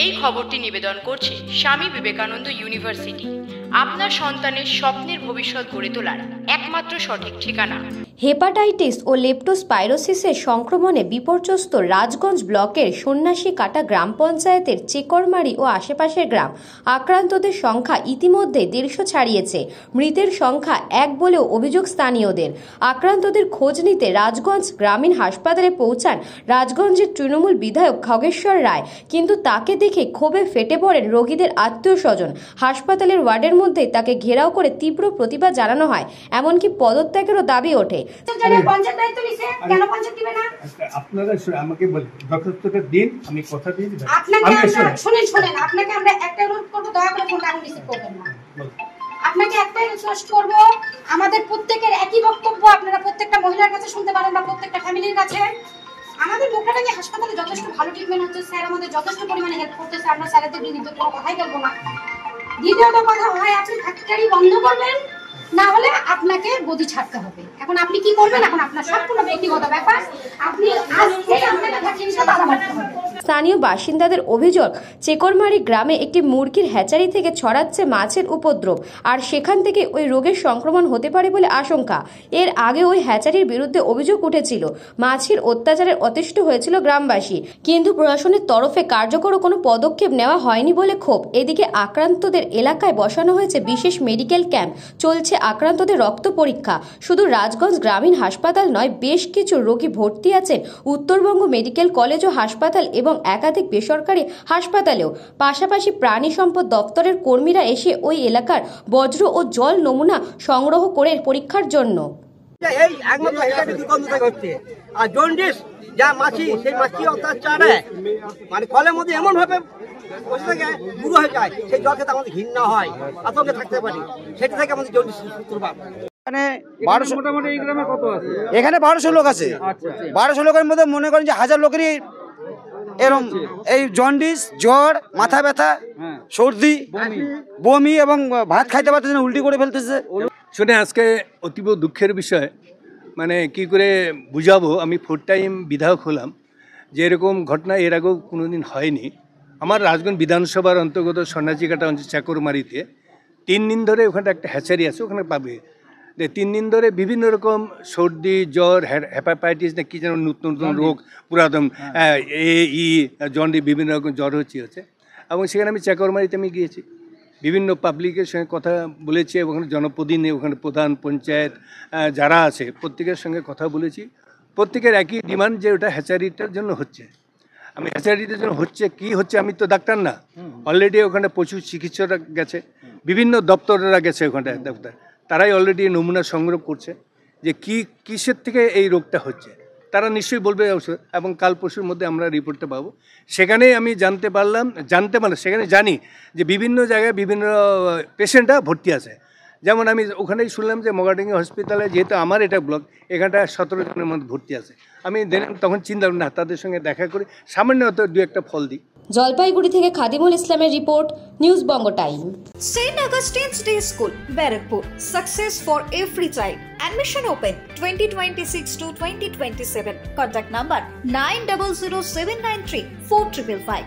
এই খবরটি নিবেদন করছে স্বামী বিবেকানন্দ ইউনিভার্সিটি, আপনার সন্তানের স্বপ্নের ভবিষ্যৎ গড়ে তোলার একমাত্র সঠিক ঠিকানা। হেপাটাইটিস ও লেপ্টোস্পাইরোসিসের সংক্রমণে বিপর্যস্ত রাজগঞ্জ ব্লকের সন্ন্যাসীকাটা গ্রাম পঞ্চায়েতের চেকরমারি ও আশেপাশের গ্রাম। আক্রান্তদের সংখ্যা ইতিমধ্যে 150 ছাড়িয়েছে। মৃতের সংখ্যা 1 বলেও অভিযোগ স্থানীয়দের। আক্রান্তদের খোঁজ নিতে রাজগঞ্জ গ্রামীণ হাসপাতালে পৌঁছান রাজগঞ্জের তৃণমূল বিধায়ক খগেশ্বর রায়, কিন্তু তাকে দেখে ক্ষোভে ফেটে পড়েন রোগীদের আত্মীয় স্বজন। হাসপাতালের ওয়ার্ডের মধ্যে তাকে ঘেরাও করে তীব্র প্রতিবাদ জানানো হয়, এমনকি পদত্যাগেরও দাবি ওঠে। আমাকে দিন, আমি কথা দিয়ে দিই। শুনেন, আপনাকে আমরা একটা অনুরোধ করব, দয়া করে ফোনটা এখন রিসিভ করবেন না। আপনাকে একটাই রিকোয়েস্ট করব, আমাদের প্রত্যেকের একই বক্তব্য আপনারা প্রত্যেকটা মহিলার কাছে শুনতে পারেন বা প্রত্যেকটা ফ্যামিলির কাছে। আমাদের মোটামুটি হাসপাতালে যথেষ্ট ভালো ট্রিটমেন্ট হচ্ছে, স্যার আমাদের যথেষ্ট পরিমাণে হেল্প করতেছে, আমরা স্যারেদের বিরুদ্ধে কোনো কথাই বলবো না। দ্বিতীয়ত কথা হয়, আপনি ফ্যাক্টরি বন্ধ করবেন, না হলে আপনাকে গদি ছাড়তে হবে। এখন আপনি কি করবেন, এখন আপনার সম্পূর্ণ ব্যক্তিগত ব্যাপার। আপনি আজকে আপনাকে ফ্যাক্টরিটা তালা মারতে হবে। স্থানীয় বাসিন্দাদের অভিযোগ, চেকরমারি গ্রামে একটি মুরগির হ্যাচারি থেকে ছড়াচ্ছে মাছের উপদ্রব, আর সেখান থেকে ওই রোগের সংক্রমণ হতে পারে বলে আশঙ্কা। এর আগে ওই হ্যাচারির বিরুদ্ধে অভিযোগ উঠেছিল, মাছির অত্যাচারের অতিষ্ঠ হয়েছিল গ্রামবাসী, কিন্তু প্রশাসনের তরফে কার্যকর কোনো পদক্ষেপ নেওয়া হয়নি বলে ক্ষোভ। এদিকে আক্রান্তদের এলাকায় বসানো হয়েছে বিশেষ মেডিকেল ক্যাম্প, চলছে আক্রান্তদের রক্ত পরীক্ষা। শুধু রাজগঞ্জ গ্রামীণ হাসপাতাল নয়, বেশ কিছু রোগী ভর্তি আছেন উত্তরবঙ্গ মেডিকেল কলেজ ও হাসপাতাল এবং একাধিক বেসরকারি হাসপাতালেও। পাশাপাশি প্রাণী সম্পদ দপ্তরের কর্মীরা এসে ওই এলাকার বজ্র ও জল নমুনা সংগ্রহ করে পরীক্ষার জন্য। এই একমাত্র হচ্ছে আর জন্ডিস যা মাছি, সেই মাছি অত্যাচারে মানে কলের মধ্যে এমন ভাবে বসে থাকে বুড়ো হয়ে যায়, সেই জল খেতে আমাদের ঘৃণা হয়, আতঙ্কে থাকতে পারি। সেটা থেকে আমাদের জন্ডিস সূত্রপাত। মোটামুটি এই গ্রামে কত আছে? এখানে 1200 লোক আছে। 1200 লোকের মধ্যে মনে করেন যে 1000 লোকেরই এরকম এই জন্ডিস, জ্বর, মাথা ব্যথা, সর্দি, বমি এবং ভাত খাইতে পারতেছে না, উল্টি করে ফেলতেছে। শুনে আজকে অতীব দুঃখের বিষয়, মানে কি করে বুঝাবো। আমি 4 টাইম বিধায়ক হলাম, যে এরকম ঘটনা এর আগেও কোনোদিন হয়নি। আমার রাজগঞ্জ বিধানসভার অন্তর্গত সন্ন্যাসীকাটা অঞ্চল চাকরমারিতে 3 দিন ধরে ওখানে একটা হ্যাচারি আছে, ওখানে পাবে 3 দিন ধরে বিভিন্ন রকম সর্দি, জ্বর, হেপাটাইটিস না কি যেন নতুন নতুন রোগ, পুরাতন জন্ডিস, বিভিন্ন রকম জ্বর হচ্ছে। এবং সেখানে আমি চাকরমারিতে আমি গিয়েছি, বিভিন্ন পাবলিকের সঙ্গে কথা বলেছি, ওখানে জনপ্রতিনিধি, ওখানে প্রধান পঞ্চায়েত যারা আছে প্রত্যেকের সঙ্গে কথা বলেছি। প্রত্যেকের একই ডিমান্ড যে ওটা হ্যাচারিটার জন্য হচ্ছে। আমি হ্যাচারিটার জন্য হচ্ছে কি হচ্ছে, আমি তো ডাক্তার না। অলরেডি ওখানে প্রচুর চিকিৎসকরা গেছে, বিভিন্ন দপ্তরেরা গেছে ওখানটা দপ্তর, তারাই অলরেডি নমুনা সংগ্রহ করছে যে কিসের থেকে এই রোগটা হচ্ছে। তারা নিশ্চয়ই বলবে ওষুধ, এবং কাল পরশুর মধ্যে আমরা রিপোর্টটা পাবো। সেখানেই আমি জানতে পারলাম সেখানে জানি যে বিভিন্ন জায়গায় বিভিন্ন পেশেন্টরা ভর্তি আছে। যেমন আমি ওখানেই শুনলাম যে মগাডিঙ্গি হসপিটালে, যেহেতু আমার এটা ব্লক, এখানটা 17 জনের মধ্যে ভর্তি আছে। আমি তখন চিন্তা না, তাদের সঙ্গে দেখা করি, সামান্য হয়তো 2-1টা ফল দিই। জলপাইগুড়ি থেকে খাদিমুল ইসলামের report, news Banga time. St. Augustine's Day School, Barakpur. Success for every child. Admission open 2026 to 2027. Contact number 900793 4555.